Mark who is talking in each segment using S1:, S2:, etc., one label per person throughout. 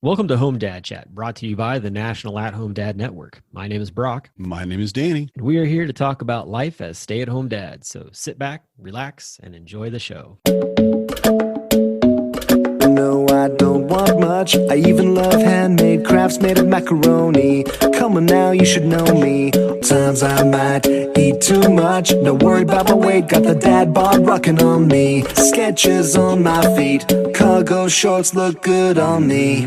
S1: Welcome to Home Dad Chat, brought to you by the National At Home Dad Network. My name is Brock,
S2: My name is Danny.
S1: and we are here to talk about life as stay at home dads. So sit back, relax, and enjoy the show.
S3: No, I don't want much. I even love handmade crafts made of macaroni. Come on now, you should know me. Times I might eat too much. No worry about my weight. Got the dad bod rocking on me. Sketches on my feet. Cargo shorts look good on me.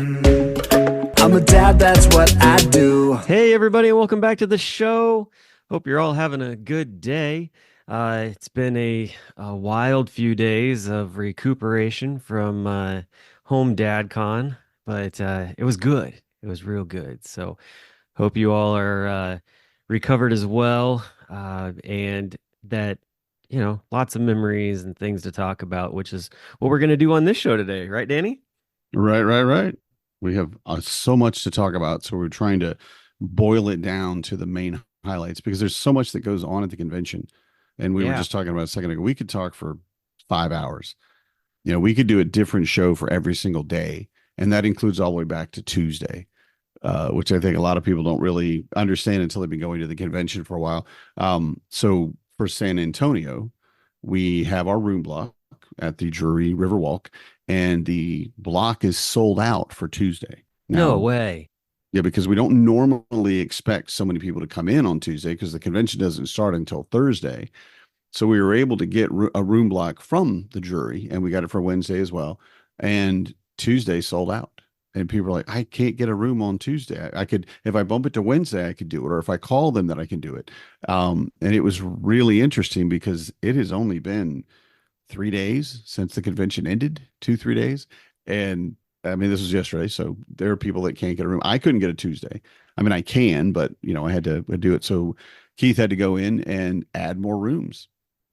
S3: I'm a dad, that's what I do.
S1: Hey, everybody, and welcome back to the show. Hope you're all having a good day. It's been a wild few days of recuperation from HomeDadCon, but it was good. It was real good. So hope you all are recovered as well, and that, lots of memories and things to talk about, which is what we're going to do on this show today. Right, Danny?
S2: Right. We have so much to talk about, so we're trying to boil it down to the main highlights because there's so much that goes on at the convention. And we were
S1: Yeah.
S2: just talking about a second ago. We could talk for 5 hours. We could do a different show for every single day, and that includes all the way back to Tuesday, which I think a lot of people don't really understand until they've been going to the convention for a while. So for San Antonio, we have our room block at the Drury Riverwalk, and the block is sold out for Tuesday.
S1: No
S2: Now,
S1: way.
S2: yeah, because we don't normally expect so many people to come in on Tuesday because the convention doesn't start until Thursday. So we were able to get a room block from the Drury, and we got it for Wednesday as well. And Tuesday sold out. And people are like, I can't get a room on Tuesday. I could, if I bump it to Wednesday, I could do it. Or if I call them, that I can do it. And it was really interesting because it has only been 3 days since the convention ended, 2, 3 days. And I mean, this was yesterday. So there are people that can't get a room. I couldn't get a Tuesday. I mean, I can, but I had to do it. So Keith had to go in and add more rooms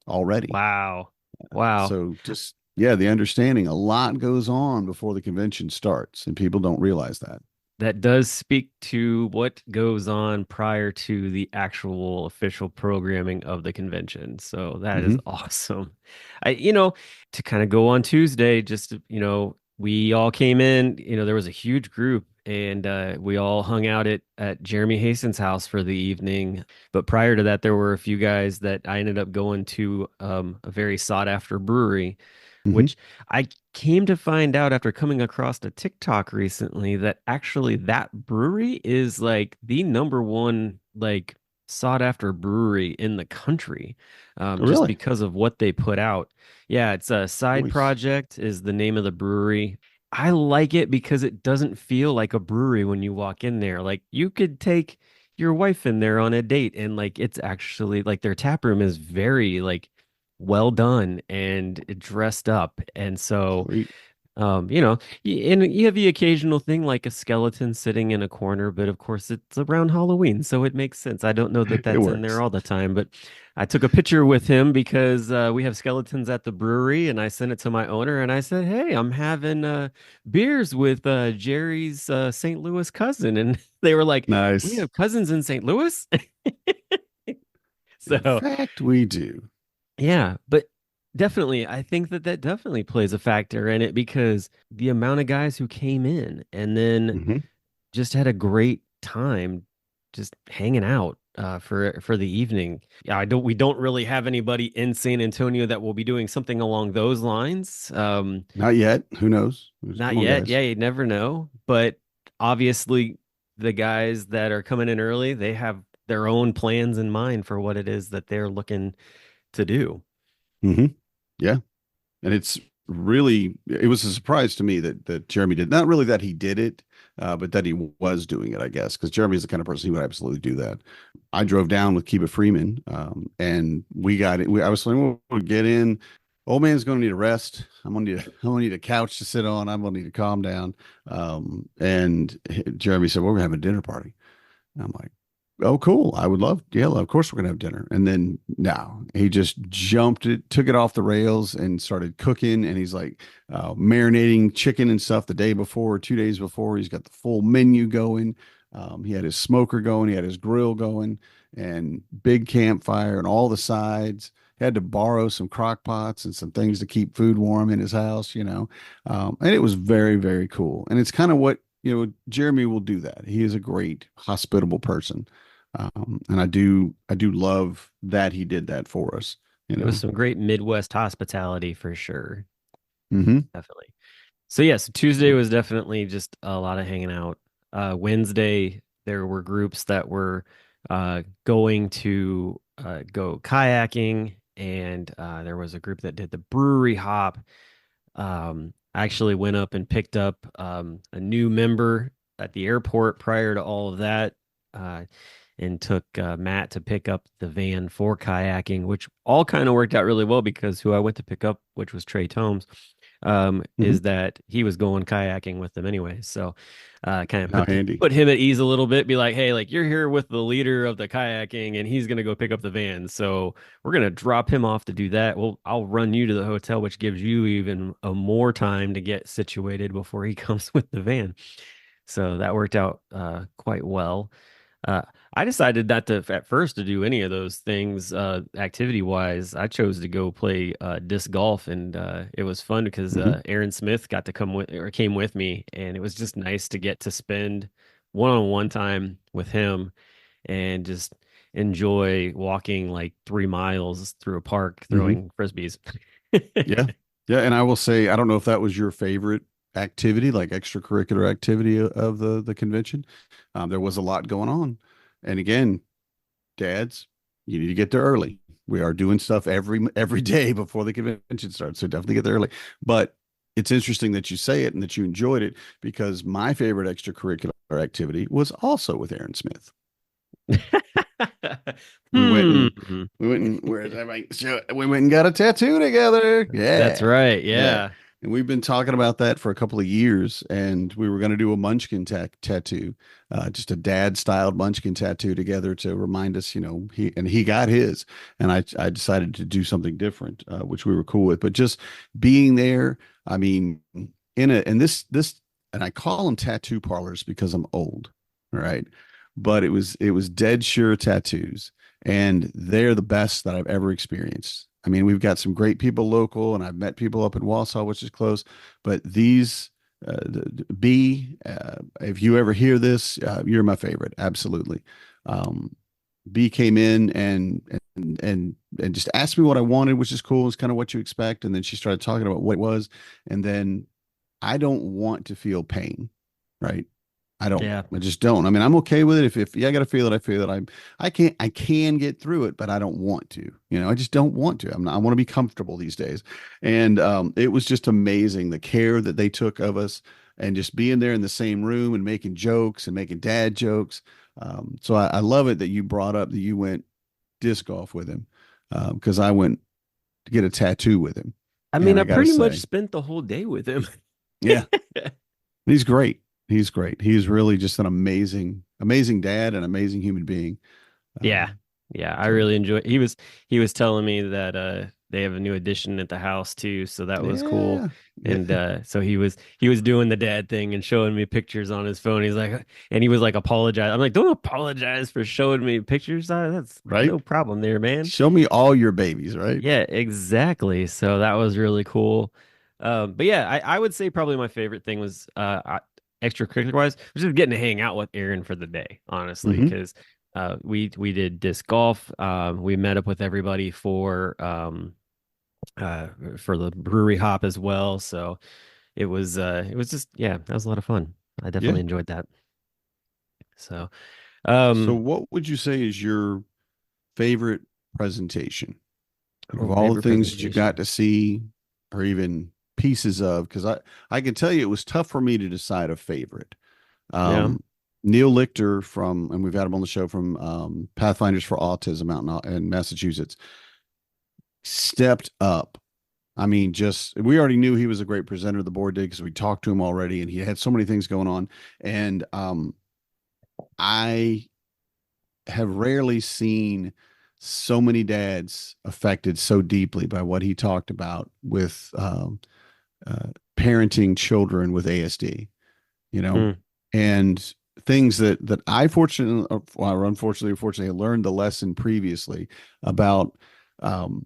S2: already.
S1: Wow. Wow.
S2: So just, yeah, the understanding a lot goes on before the convention starts, and people don't realize that.
S1: That does speak to what goes on prior to the actual official programming of the convention. So that is
S2: Hmm.
S1: awesome. To kind of go on Tuesday, we all came in, there was a huge group and we all hung out at Jeremy Hason's house for the evening. But prior to that, there were a few guys that I ended up going to a very sought after brewery,
S2: Hmm.
S1: which I came to find out after coming across a TikTok recently that actually that brewery is like the number one like sought after brewery in the country, just
S2: Really?
S1: because of what they put out. Yeah, it's a Side
S2: Nice.
S1: Project is the name of the brewery. I like it because it doesn't feel like a brewery when you walk in there. Like you could take your wife in there on a date and like it's actually like their tap room is very like well done and dressed up. And so,
S2: Sweet.
S1: and you have the occasional thing like a skeleton sitting in a corner, but of course it's around Halloween, so it makes sense. I don't know that
S2: It
S1: that's in there
S2: works.
S1: all the time, but I took a picture with him because we have skeletons at the brewery, and I sent it to my owner, and I said, "Hey, I'm having beers with Jerry's St. Louis cousin," and they were like, "We
S2: Nice.
S1: have cousins in St. Louis."
S2: In
S1: So
S2: fact, we do.
S1: yeah, but definitely, I think that that definitely plays a factor in it because the amount of guys who came in and then
S2: Hmm.
S1: just had a great time just hanging out for the evening. Yeah, we don't really have anybody in San Antonio that will be doing something along those lines.
S2: Not yet. Who knows?
S1: Not
S2: Come on,
S1: yet.
S2: guys.
S1: Yeah, you never know. But obviously, the guys that are coming in early, they have their own plans in mind for what it is that they're looking to do.
S2: Hmm. Yeah. And it was a surprise to me that Jeremy did, not really that he did it, but that he was doing it, I guess, because Jeremy is the kind of person who would absolutely do that. I drove down with Kiba Freeman, and we got it. I was saying, we'll get in. Old man's going to need a rest. I'm gonna need a couch to sit on. I'm gonna need to calm down. And Jeremy said, well, we're having a dinner party. And I'm like, oh, cool. I would love, yeah, of course we're gonna have dinner. And then no, he just jumped it, took it off the rails and started cooking. And he's like marinating chicken and stuff the day before, 2 days before. He's got the full menu going. He had his smoker going, he had his grill going, and big campfire and all the sides. He had to borrow some crock pots and some things to keep food warm in his house. And it was very, very cool. And it's kind of what Jeremy will do that. He is a great hospitable person. And I do love that he did that for us, you
S1: It was
S2: know.
S1: some great Midwest hospitality for sure.
S2: Hmm.
S1: Definitely. So yes, Tuesday was definitely just a lot of hanging out. Wednesday, there were groups that were going to go kayaking, and there was a group that did the brewery hop. I actually went up and picked up a new member at the airport prior to all of that, uh, and took Matt to pick up the van for kayaking, which all kind of worked out really well because who I went to pick up, which was Trey Tomes,
S2: Hmm.
S1: is that he was going kayaking with them anyway. So kind of
S2: How handy.
S1: put him at ease a little bit, be like, hey, like you're here with the leader of the kayaking and he's gonna go pick up the van. So we're gonna drop him off to do that. Well, I'll run you to the hotel, which gives you even a more time to get situated before he comes with the van. So that worked out quite well. Uh, I decided not to at first to do any of those things activity wise. I chose to go play disc golf, and it was fun because
S2: Hmm.
S1: Aaron Smith got to come with or came with me, and it was just nice to get to spend one-on-one time with him and just enjoy walking like 3 miles through a park
S2: Hmm.
S1: throwing frisbees.
S2: Yeah. Yeah. And I will say, I don't know if that was your favorite activity, like extracurricular activity of the convention. There was a lot going on. And again, dads, you need to get there early. We are doing stuff every day before the convention starts. So definitely get there early. But it's interesting that you say it and that you enjoyed it because my favorite extracurricular activity was also with Aaron Smith. We went and
S1: Hmm.
S2: where's that? We went and got a tattoo together.
S1: That's
S2: Yeah.
S1: right.
S2: Yeah.
S1: Yeah.
S2: And we've been talking about that for a couple of years. And we were going to do a Munchkin tattoo, just a dad styled Munchkin tattoo together to remind us, he got his. And I decided to do something different, which we were cool with. But just being there, I mean, and I call them tattoo parlors because I'm old. Right. But it was Dead Sure Tattoos, and they're the best that I've ever experienced. I mean, we've got some great people local, and I've met people up in Wausau, which is close. But these, if you ever hear this, you're my favorite, absolutely. Um, B came in and just asked me what I wanted, which is cool. It's kind of what you expect. And then she started talking about what it was, and then I don't want to feel pain, right? I don't.
S1: Yeah.
S2: I just don't. I mean, I'm okay with it. If yeah, I got to feel it, I feel it. I can get through it, but I don't want to. I just don't want to. I want to be comfortable these days. And it was just amazing the care that they took of us, and just being there in the same room and making jokes and making dad jokes. So I love it that you brought up that you went disc golf with him, because I went to get a tattoo with him,
S1: I
S2: and
S1: mean,
S2: I
S1: I
S2: got to
S1: pretty much
S2: say,
S1: spent the whole day with him.
S2: yeah. He's great. He's great. He's really just an amazing, amazing dad and amazing human being.
S1: Yeah.
S2: Um,
S1: Yeah, I
S2: so
S1: really enjoy he was telling me that they have a new addition at the house too, so that was cool.
S2: yeah, yeah,
S1: And so he was doing the dad thing and showing me pictures on his phone. He's like and he was like apologize. I'm like, "Don't apologize for showing me pictures. That's
S2: right.
S1: no problem there, man."
S2: Show me all your babies, right?
S1: Yeah, exactly. So that was really cool. But yeah, I would say probably my favorite thing was extracurricular wise, was just getting to hang out with Aaron for the day, honestly,
S2: Hmm.
S1: because we did disc golf. We met up with everybody for the brewery hop as well. So it was just yeah, that was a lot of fun. I
S2: Yeah.
S1: definitely enjoyed that. So
S2: So,
S1: um
S2: what would you say is your favorite presentation of
S1: oh,
S2: all the
S1: favorite
S2: things that you got
S1: presentation.
S2: to see, or even pieces of? Because I can tell you it was tough for me to decide a favorite.
S1: Yeah.
S2: Um, Neil Lichter and we've had him on the show from Pathfinders for Autism out in Massachusetts, stepped up. I mean, just we already knew he was a great presenter. The board did because we talked to him already, and he had so many things going on. And I have rarely seen so many dads affected so deeply by what he talked about with uh, parenting children with ASD. You know,
S1: Mm,
S2: and things that I fortunately, or unfortunately, or fortunately, learned the lesson previously about um,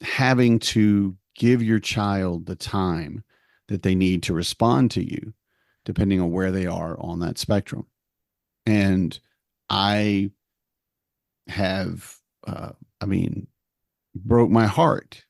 S2: having to give your child the time that they need to respond to you, depending on where they are on that spectrum. And I have, I mean, broke my heart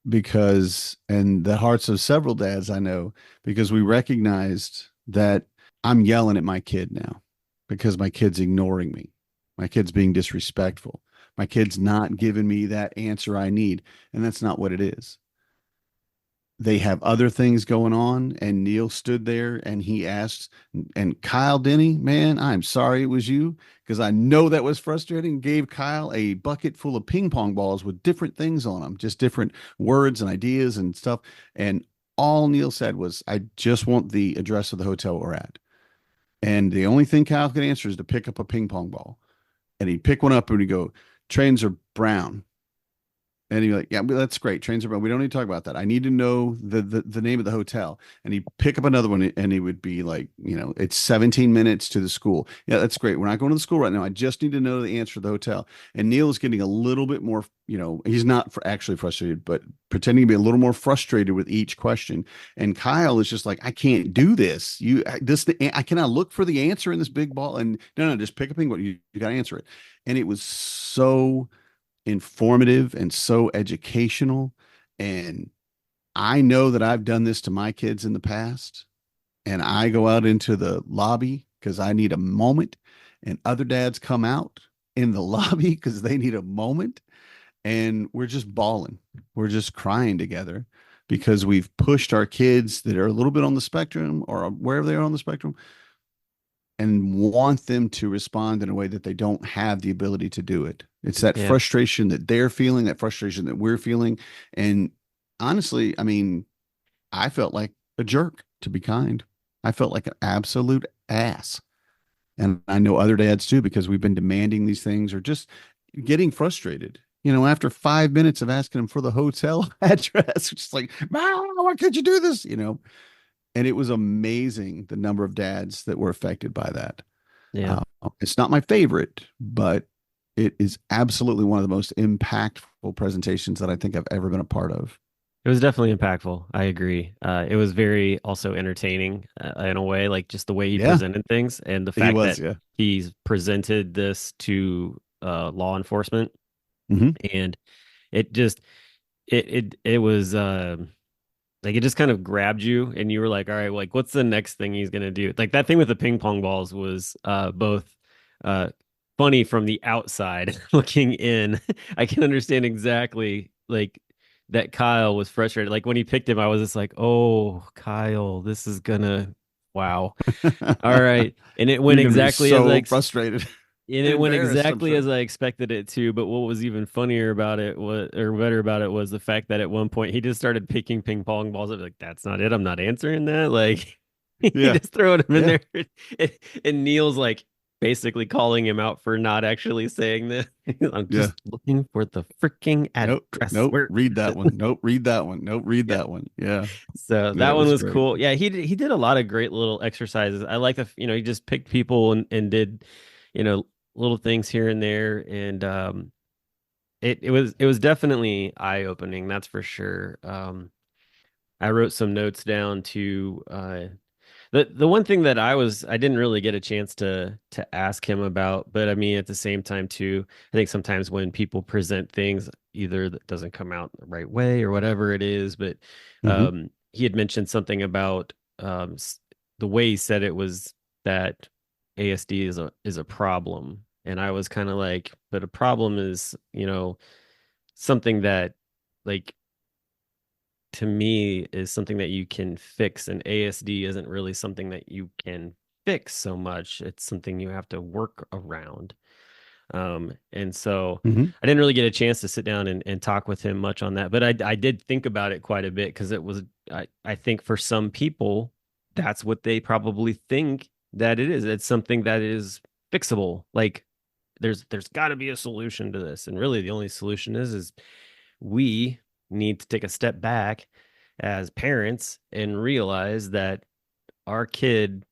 S2: because, and the hearts of several dads I know, because we recognized that I'm yelling at my kid now because my kid's ignoring me. My kid's being disrespectful. My kid's not giving me that answer I need. And that's not what it is. They have other things going on. And Neil stood there and he asked, and Kyle Denny, man, I'm sorry it was you because I know that was frustrating. Gave Kyle a bucket full of ping pong balls with different things on them, just different words and ideas and stuff. And all Neil said was, I just want the address of the hotel we're at. And the only thing Kyle could answer is to pick up a ping pong ball. And he'd pick one up and he'd go, trains are brown. And he'd be like, yeah, well, that's great. Trains are brown. We don't need to talk about that. I need to know the name of the hotel. And he'd pick up another one and he would be like, it's 17 minutes to the school. Yeah, that's great. We're not going to the school right now. I just need to know the answer to the hotel. And Neil is getting a little bit more, he's not actually frustrated, but pretending to be a little more frustrated with each question. And Kyle is just like, I can't do this. I cannot look for the answer in this big ball. And no, just pick a ping ball. You got to answer it. And it was so informative and so educational. And I know that I've done this to my kids in the past. And I go out into the lobby because I need a moment, and other dads come out in the lobby because they need a moment. And we're just bawling. We're just crying together because we've pushed our kids that are a little bit on the spectrum or wherever they are on the spectrum and want them to respond in a way that they don't have the ability to do it. It's that
S1: Yeah.
S2: frustration that they're feeling, that frustration that we're feeling. And honestly, I mean, I felt like a jerk, to be kind. I felt like an absolute ass. And I know other dads too, because we've been demanding these things or just getting frustrated. After 5 minutes of asking them for the hotel address, just like, why can't you do this? And it was amazing the number of dads that were affected by that.
S1: Yeah.
S2: It's not my favorite, but it is absolutely one of the most impactful presentations that I think I've ever been a part of.
S1: It was definitely impactful. I agree. It was very also entertaining in a way, like just the way he
S2: Yeah,
S1: presented things and the
S2: he
S1: fact
S2: was.
S1: that
S2: Yeah.
S1: he's presented this to law enforcement,
S2: Hmm.
S1: and it just it was like it just kind of grabbed you and you were like, all right, like what's the next thing he's gonna do? Like that thing with the ping pong balls was both uh funny from the outside looking in. I can understand exactly like that Kyle was frustrated. Like when he picked him, I was just like, oh, Kyle, this is gonna wow. All right. And it went
S2: You're going to be
S1: exactly as
S2: so frustrated
S1: and
S2: and
S1: it went
S2: embarrassed, I'm
S1: exactly
S2: sure.
S1: as I expected it to. But what was even funnier about it was, or better about it, was the fact that at one point he just started picking ping pong balls. I was like, "That's not it. I'm not answering that." Like he
S2: Yeah.
S1: just throwing them in
S2: Yeah.
S1: there, and Neil's like basically calling him out for not actually saying this. I'm
S2: Yeah.
S1: just looking for the freaking
S2: Nope.
S1: address.
S2: Nope.
S1: Where
S2: Read
S1: is
S2: that
S1: it?
S2: one. Nope. Read that one. Nope. Read
S1: Yeah.
S2: that one. Yeah.
S1: So
S2: Yeah.
S1: that
S2: It
S1: one
S2: was
S1: was
S2: great.
S1: cool. Yeah, he did a lot of great little exercises. I like the he just picked people and did, you know, little things here and there, and it was definitely eye opening. That's for sure. I wrote some notes down to the one thing that I didn't really get a chance to ask him about, but I mean at the same time too, I think sometimes when people present things either that doesn't come out the right way or whatever it is, but
S2: Hmm.
S1: he had mentioned something about the way he said it was that ASD is a problem. And I was kind of like, but a problem is, something that like to me is something that you can fix, and ASD isn't really something that you can fix so much. It's something you have to work around. And so
S2: Hmm.
S1: I didn't really get a chance to sit down and talk with him much on that, but I did think about it quite a bit because it was I think for some people that's what they probably think that it is. It's something that is fixable. Like there's got to be a solution to this, and really the only solution is we need to take a step back as parents and realize that our kid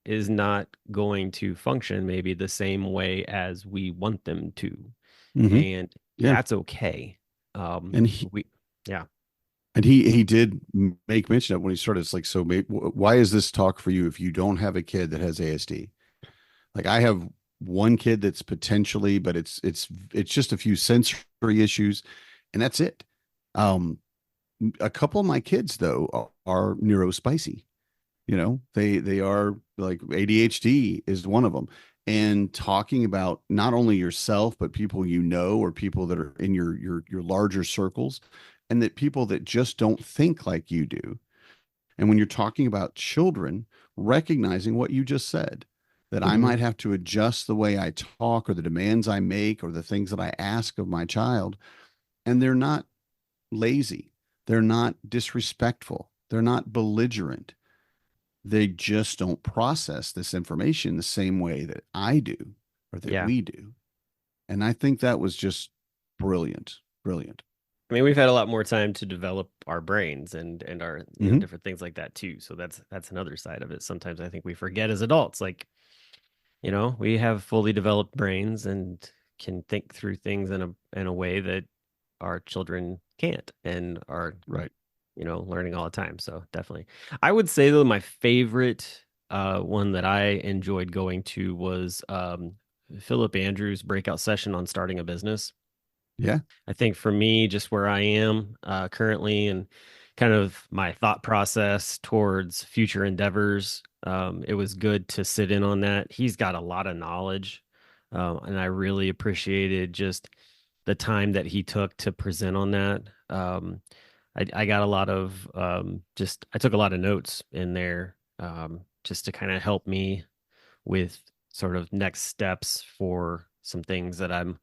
S1: is not going to function maybe the same way as we want them to.
S2: Hmm.
S1: And
S2: Yeah.
S1: that's okay.
S2: And he,
S1: We, yeah,
S2: And he did make mention of when he started. It's like, so why is this talk for you if you don't have a kid that has ASD? Like I have one kid that's potentially, but it's just a few sensory issues, and that's it. Um, a couple of my kids though are neurospicy. You know, they are like ADHD is one of them. And talking about not only yourself, but people you know or people that are in your larger circles, and that people that just don't think like you do. And when you're talking about children, recognizing what you just said, that I
S1: Hmm.
S2: might have to adjust the way I talk or the demands I make or the things that I ask of my child, and they're not lazy, they're not disrespectful, they're not belligerent, they just don't process this information the same way that I do or that
S1: Yeah.
S2: we do. And I think that was just brilliant, brilliant.
S1: I mean, we've had a lot more time to develop our brains and our,
S2: Hmm.
S1: different things like that too. So that's another side of it. Sometimes I think we forget as adults, like, we have fully developed brains and can think through things in a way that our children can't and are,
S2: Right.
S1: learning all the time. So definitely. I would say though my favorite one that I enjoyed going to was Philip Andrews' breakout session on starting a business.
S2: Yeah.
S1: I think for me, just where I am currently and kind of my thought process towards future endeavors, it was good to sit in on that. He's got a lot of knowledge, and I really appreciated just the time that he took to present on that. I got a lot of just, I took a lot of notes in there just to kind of help me with sort of next steps for some things that I'm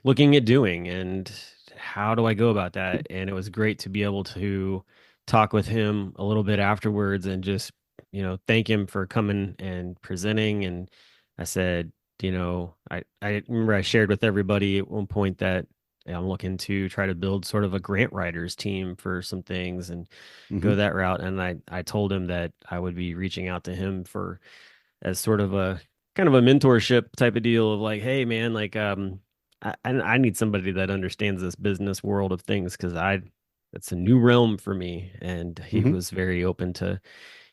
S1: looking at doing and how do I go about that. And it was great to be able to talk with him a little bit afterwards and just, thank him for coming and presenting. And I said, I remember I shared with everybody at one point that I'm looking to try to build sort of a grant writers team for some things and
S2: Hmm.
S1: go that route. And I told him that I would be reaching out to him for as sort of a kind of a mentorship type of deal of like, hey man, like I need somebody that understands this business world of things because I it's a new realm for me. And he
S2: Hmm.
S1: was very open to,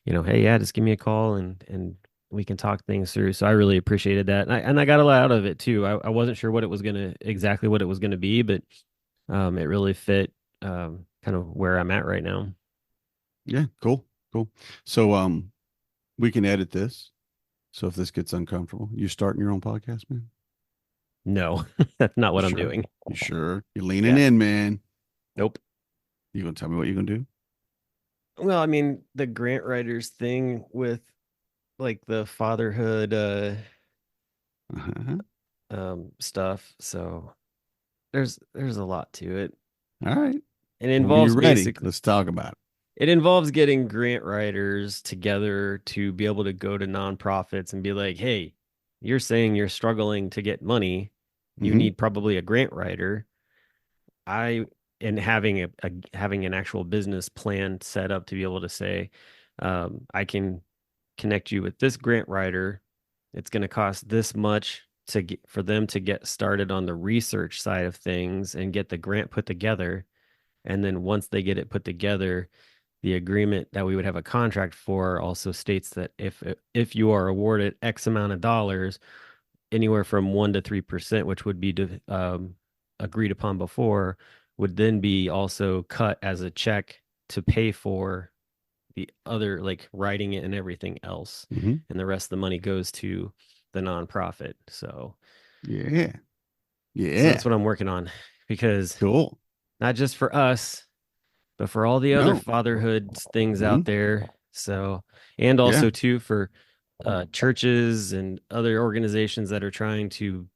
S1: hey, yeah, just give me a call and we can talk things through. So I really appreciated that. And I got a lot out of it too. I wasn't sure what it was gonna exactly what it was gonna be, but it really fit kind of where I'm at right now.
S2: Yeah. Cool. Cool. So, we can edit this. So if this gets uncomfortable, you starting your own podcast, man?
S1: No, that's not
S2: You
S1: what I'm
S2: sure?
S1: doing.
S2: You sure? You're leaning
S1: Yeah.
S2: in, man.
S1: Nope.
S2: You gonna tell me what you're gonna do?
S1: Well, I mean, the grant writers thing with like the fatherhood
S2: Uh-huh.
S1: stuff. So there's a lot to it.
S2: All right.
S1: And it
S2: When you're
S1: involves
S2: ready,
S1: basically
S2: let's talk about it.
S1: it involves getting grant writers together to be able to go to nonprofits and be like, "Hey, you're saying you're struggling to get money. You
S2: Hmm.
S1: need probably a grant writer." I and having an actual business plan set up to be able to say, I can connect you with this grant writer. It's going to cost this much to get for them to get started on the research side of things and get the grant put together. And then once they get it put together, the agreement that we would have a contract for also states that if you are awarded X amount of dollars, anywhere from 1 to 3%, which would be agreed upon before, would then be also cut as a check to pay for the other, like writing it and everything else.
S2: Hmm.
S1: And the rest of the money goes to the nonprofit.
S2: Yeah.
S1: So that's
S2: Yeah.
S1: what I'm working on because
S2: Cool.
S1: not just for us, but for all the other
S2: No.
S1: fatherhood things
S2: Hmm.
S1: out there. So, and
S2: Yeah.
S1: also too for churches and other organizations that are trying to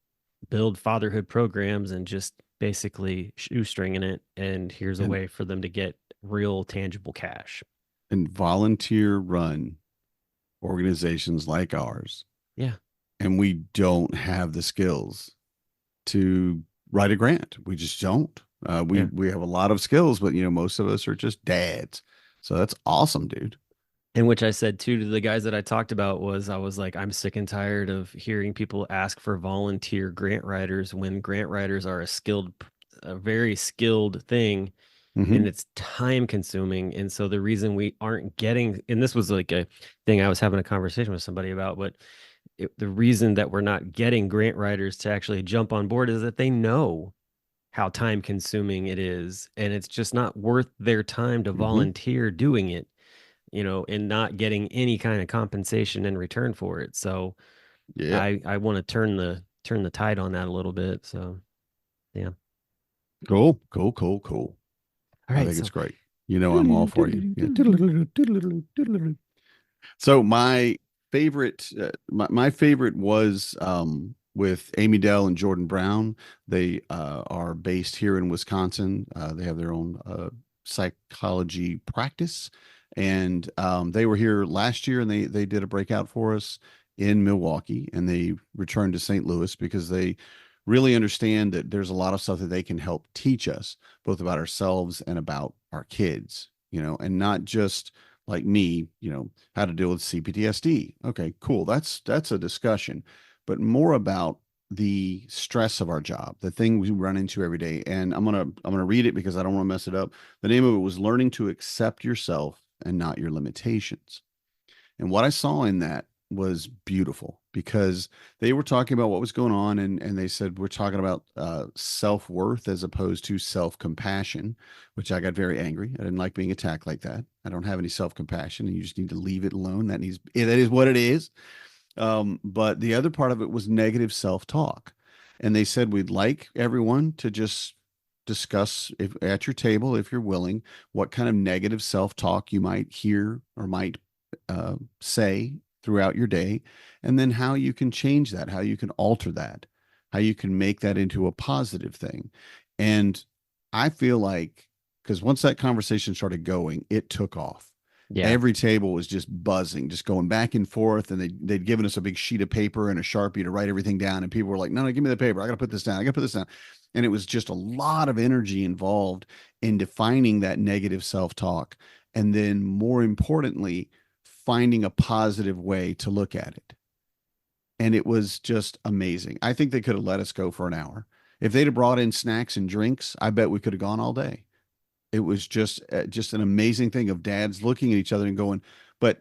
S1: build fatherhood programs and just basically shoestringing it. And here's a
S2: And
S1: way for them to get real tangible cash.
S2: and volunteer run organizations like ours,
S1: Yeah.
S2: and we don't have the skills to write a grant. We just don't. We
S1: Yeah.
S2: we have a lot of skills, but most of us are just dads. So that's awesome, dude.
S1: And which I said too to the guys that I talked about was I was like, I'm sick and tired of hearing people ask for volunteer grant writers when grant writers are a very skilled thing.
S2: Hmm.
S1: and it's time consuming. And so the reason we aren't getting, and this was like a thing I was having a conversation with somebody about, but the reason that we're not getting grant writers to actually jump on board is that they know how time consuming it is, and it's just not worth their time to
S2: Hmm.
S1: volunteer doing it, and not getting any kind of compensation in return for it. So
S2: Yeah.
S1: I want to turn the tide on that a little bit. So yeah.
S2: Cool. Cool. Cool. Cool.
S1: All
S2: I
S1: right.
S2: think it's
S1: So
S2: great. You know, I'm all for you. Yeah. So my favorite was with Amy Dell and Jordan Brown. They are based here in Wisconsin. They have their own psychology practice, and they were here last year, and they did a breakout for us in Milwaukee, and they returned to St. Louis because they really understand that there's a lot of stuff that they can help teach us, both about ourselves and about our kids, and not just like me, how to deal with CPTSD. Okay, cool. That's a discussion, but more about the stress of our job, the thing we run into every day. And I'm gonna read it because I don't want to mess it up. The name of it was Learning to Accept Yourself and Not Your Limitations. And what I saw in that was beautiful because they were talking about what was going on, and they said we're talking about self-worth as opposed to self-compassion, which I got very angry. I didn't like being attacked like that. I don't have any self-compassion, and you just need to leave it alone. That is what it is. But the other part of it was negative self-talk. And they said we'd like everyone to just discuss if at your table, if you're willing, what kind of negative self-talk you might hear or might say throughout your day, and then how you can change that, how you can alter that, how you can make that into a positive thing. And I feel like, because once that conversation started going, it took off.
S1: yeah.
S2: Every table was just buzzing, just going back and forth, and they'd given us a big sheet of paper and a Sharpie to write everything down, and people were like, no, give me the paper, I got to put this down, I got to put this down. And it was just a lot of energy involved in defining that negative self-talk, and then more importantly, finding a positive way to look at it. And it was just amazing. I think they could have let us go for an hour. If they'd have brought in snacks and drinks, I bet we could have gone all day. It was just an amazing thing of dads looking at each other and going, but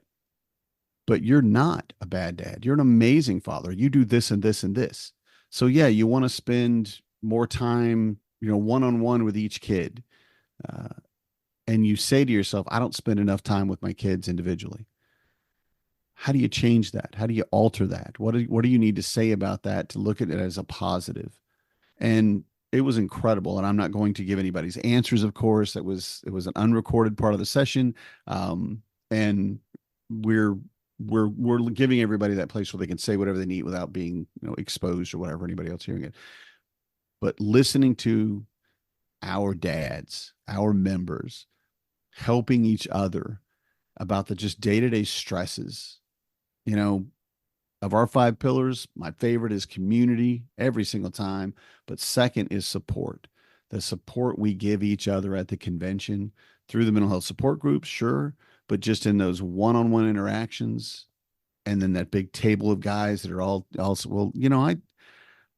S2: but you're not a bad dad. You're an amazing father. You do this and this and this. So yeah, you want to spend more time, one on one with each kid. Uh, and you say to yourself, I don't spend enough time with my kids individually. How do you change that? How do you alter that? What do you need to say about that to look at it as a positive? And it was incredible. And I'm not going to give anybody's answers, of course. It was an unrecorded part of the session, and we're we're giving everybody that place where they can say whatever they need without being exposed or whatever anybody else hearing it. But listening to our dads, our members, helping each other about the just day to day stresses, you know, of our five pillars, my favorite is community every single time, but second is support. The support we give each other at the convention through the mental health support groups, sure, but just in those one-on-one interactions, and then that big table of guys that are all also, well,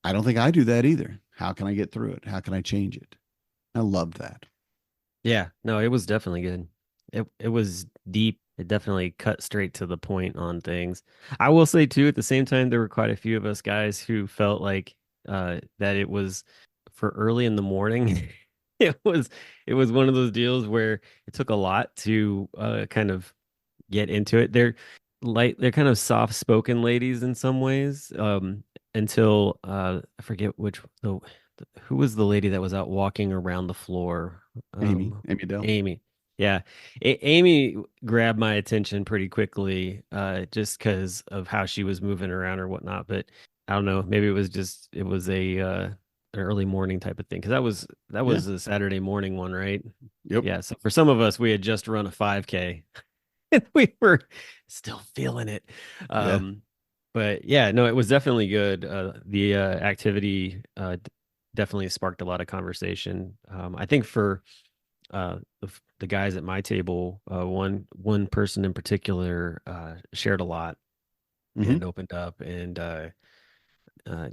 S2: I don't think I do that either. How can I get through it? How can I change it? I loved that.
S1: Yeah, no, it was definitely good. It was deep. It definitely cut straight to the point on things. I will say too, at the same time, there were quite a few of us guys who felt like that it was for early in the morning. It was it was one of those deals where it took a lot to kind of get into it. They're kind of soft-spoken ladies in some ways. Until I forget who was the lady that was out walking around the floor?
S2: Amy Adele.
S1: Amy. Yeah. Amy grabbed my attention pretty quickly, just because of how she was moving around or whatnot. But I don't know, maybe it was a an early morning type of thing. Because that
S2: Yeah.
S1: was a Saturday morning one, right?
S2: Yep.
S1: Yeah. So for some of us, we had just run a 5K and we were still feeling it.
S2: Yeah.
S1: Um, but yeah, no, it was definitely good. The activity definitely sparked a lot of conversation. I think for the guys at my table, one person in particular shared a lot
S2: Hmm.
S1: and opened up, and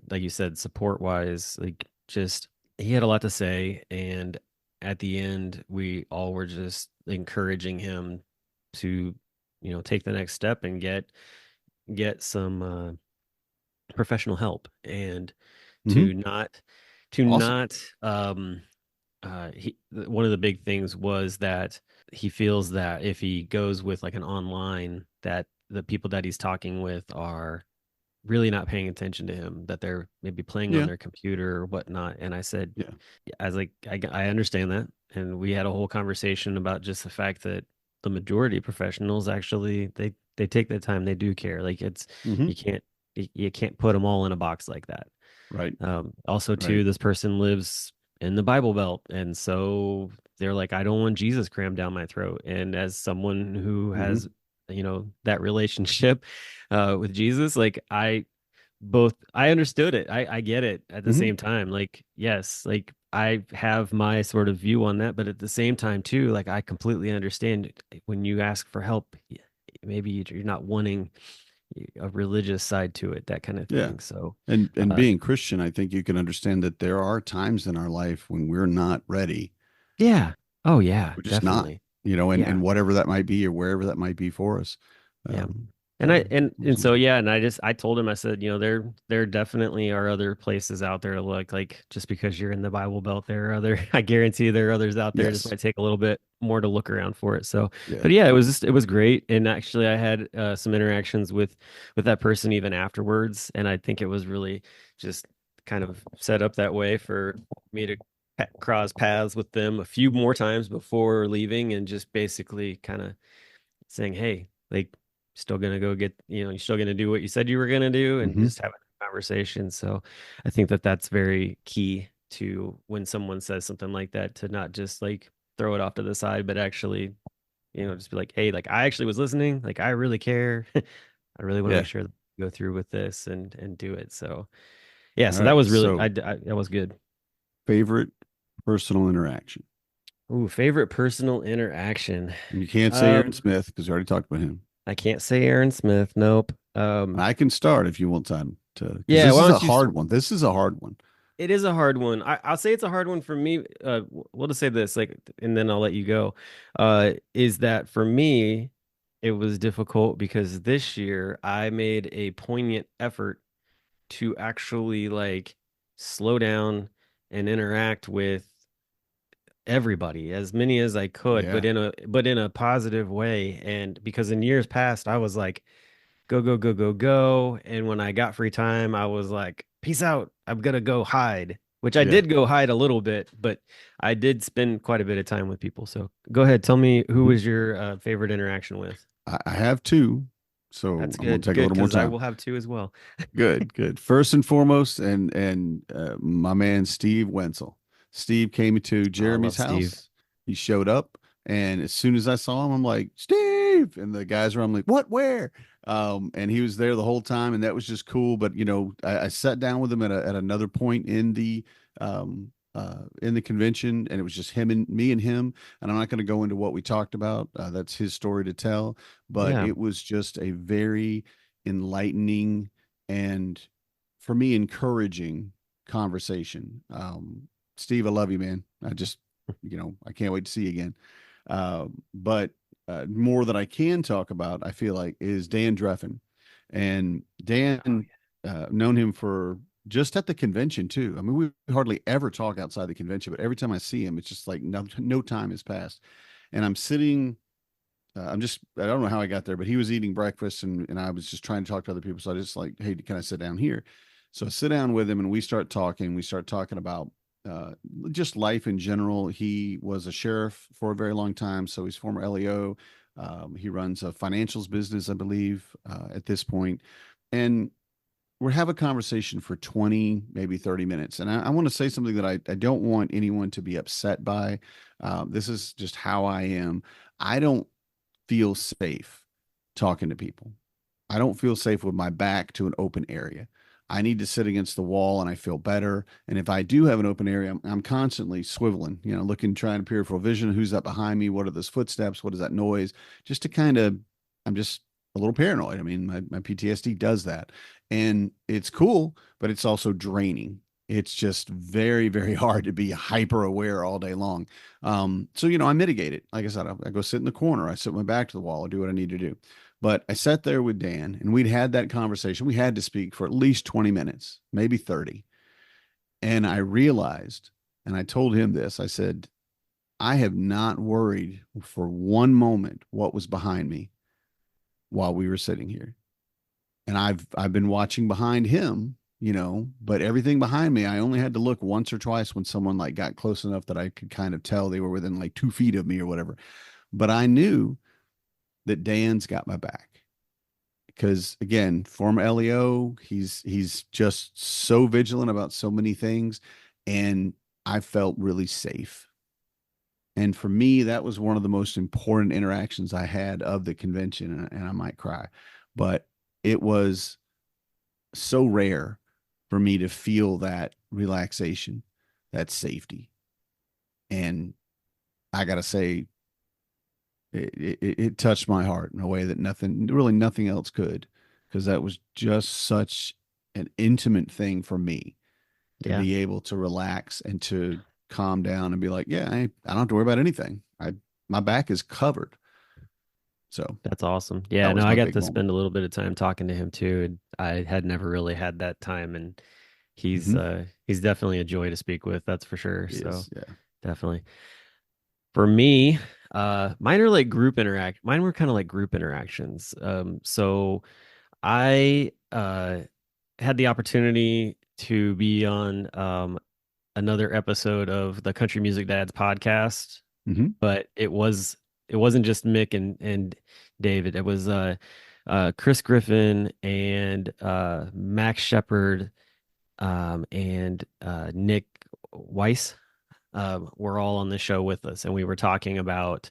S1: like you said, support wise, like just he had a lot to say, and at the end, we all were just encouraging him to, take the next step and get some professional help, and
S2: Hmm.
S1: to not to
S2: Awesome.
S1: not one of the big things was that he feels that if he goes with like an online, that the people that he's talking with are really not paying attention to him, that they're maybe playing on
S2: Yeah.
S1: their computer or whatnot. And I said,
S2: Yeah.
S1: I was like, I understand that. And we had a whole conversation about just the fact that the majority of professionals actually, they take the time, they do care. Like
S2: Hmm.
S1: you can't, you can't put them all in a box like that.
S2: Right.
S1: Also, too,
S2: Right.
S1: this person lives in the Bible Belt, and so they're like, I don't want Jesus crammed down my throat. And as someone who has,
S2: Hmm.
S1: that relationship with Jesus, like I understood it. I get it at the
S2: Hmm.
S1: same time. Like, yes, like I have my sort of view on that, but at the same time, too, like I completely understand when you ask for help, maybe you're not wanting a religious side to it, that kind of
S2: Yeah.
S1: thing. So,
S2: And
S1: uh,
S2: being Christian, I think you can understand that there are times in our life when we're not ready.
S1: yeah. Oh, yeah,
S2: We're just not,
S1: definitely.
S2: and
S1: Yeah.
S2: whatever that might be or wherever that might be for us.
S1: Yeah. And I
S2: So
S1: and so yeah, and I told him, I said, there definitely are other places out there to look, like just because you're in the Bible Belt, there are other I guarantee there are others out there. It just
S2: yes.
S1: might take a little bit more to look around for it. So,
S2: Yeah.
S1: but yeah, it was great. And actually I had some interactions with that person even afterwards, and I think it was really just kind of set up that way for me to cross paths with them a few more times before leaving, and just basically kind of saying, hey, like, still gonna go get, you're still gonna do what you said you were gonna do, and
S2: Hmm.
S1: just have a conversation. So I think that that's very key to when someone says something like that, to not just like throw it off to the side, but actually, just be like, hey, like I actually was listening, like I really care. I really want to make
S2: Yeah.
S1: sure that we go through with this and do it. So yeah,
S2: All
S1: so that
S2: right.
S1: was really,
S2: So
S1: that was good.
S2: favorite personal interaction.
S1: Ooh, favorite personal interaction.
S2: And you can't say Aaron
S1: Um,
S2: Smith because we already talked about him.
S1: I can't say Aaron Smith. Nope.
S2: And I can start if you want time to, because
S1: Yeah,
S2: this
S1: why
S2: is a
S1: don't you
S2: hard one. This is a hard one.
S1: It is a hard one. I'll say it's a hard one for me. We'll just say this, like, and then I'll let you go. Is that for me, it was difficult because this year I made a poignant effort to actually like slow down and interact with everybody, as many as I could,
S2: Yeah.
S1: but in a positive way. And because in years past, I was like, go, go, go, go, go. And when I got free time, I was like, peace out. I'm gonna go hide, which I
S2: Yeah.
S1: did go hide a little bit, but I did spend quite a bit of time with people. So go ahead, tell me, who
S2: Mhm.
S1: was your favorite interaction with?
S2: I have two, so
S1: That's
S2: I'm going to
S1: good,
S2: take a
S1: good,
S2: little more
S1: because I
S2: time.
S1: will have two as well.
S2: Good, good. First and foremost, and my man Steve Wenzel. Steve came to
S1: Oh, I
S2: Jeremy's
S1: love Steve.
S2: house. He showed up, and as soon as I saw him, I'm like, Steve, and the guys were, I'm like, what, where? And he was there the whole time, and that was just cool. But I sat down with him at another point in the convention, and it was just him and me and him. And I'm not going to go into what we talked about. That's his story to tell. But
S1: Yeah,
S2: it was just a very enlightening and, for me, encouraging conversation. Steve, I love you, man. I can't wait to see you again. But more that I can talk about, I feel like, is Dan Dreffen. And
S1: oh,
S2: Dan, known him for just at the convention too. I mean, we hardly ever talk outside the convention, but every time I see him, it's just like no time has passed. And I'm sitting, I don't know how I got there, but he was eating breakfast, and I was just trying to talk to other people. So I just like, hey, can I sit down here? So I sit down with him and we start talking. We start talking about uh, just life in general. He was a sheriff for a very long time. So he's former LEO. He runs a financials business, I believe, at this point. And we're have a conversation for 20, maybe 30 minutes. And I want to say something that I don't want anyone to be upset by. This is just how I am. I don't feel safe talking to people. I don't feel safe with my back to an open area. I need to sit against the wall and I feel better. And if I do have an open area, I'm constantly swiveling, looking, trying to peripheral vision. Who's that behind me? What are those footsteps? What is that noise? Just to kind of, I'm just a little paranoid. I mean, my PTSD does that. And it's cool, but it's also draining. it's just very, very hard to be hyper aware all day long. So, I mitigate it. Like I said, I go sit in the corner, I sit my back to the wall, I do what I need to do. But I sat there with Dan and we'd had that conversation. We had to speak for at least 20 minutes, maybe 30. And I realized, and I told him this, I said, I have not worried for one moment what was behind me while we were sitting here. And I've been watching behind him, but everything behind me, I only had to look once or twice when someone like got close enough that I could kind of tell they were within like 2 feet of me or whatever. But I knew that Dan's got my back because again, former LEO, he's just so vigilant about so many things, and I felt really safe. And for me, that was one of the most important interactions I had of the convention, and I might cry, but it was so rare for me to feel that relaxation, that safety. And I got to say, it touched my heart in a way that nothing else could, because that was just such an intimate thing for me to
S1: Yeah,
S2: be able to relax and to calm down and be like, yeah, I don't have to worry about anything. My back is covered. So
S1: that's awesome.
S2: that
S1: Yeah, no,
S2: was
S1: I
S2: my
S1: got
S2: big
S1: to
S2: moment.
S1: spend a little bit of time talking to him too. And I had never really had that time, and
S2: Mm-hmm.
S1: he's definitely a joy to speak with, that's for sure. So
S2: Is yeah.
S1: definitely. For me, mine are like group interact. Mine were kind of like group interactions. So I had the opportunity to be on another episode of the Country Music Dads podcast,
S2: Mm-hmm.
S1: but it wasn't just Mick and David. It was Chris Griffin and Max Shepard and Nick Weiss were all on the show with us, and we were talking about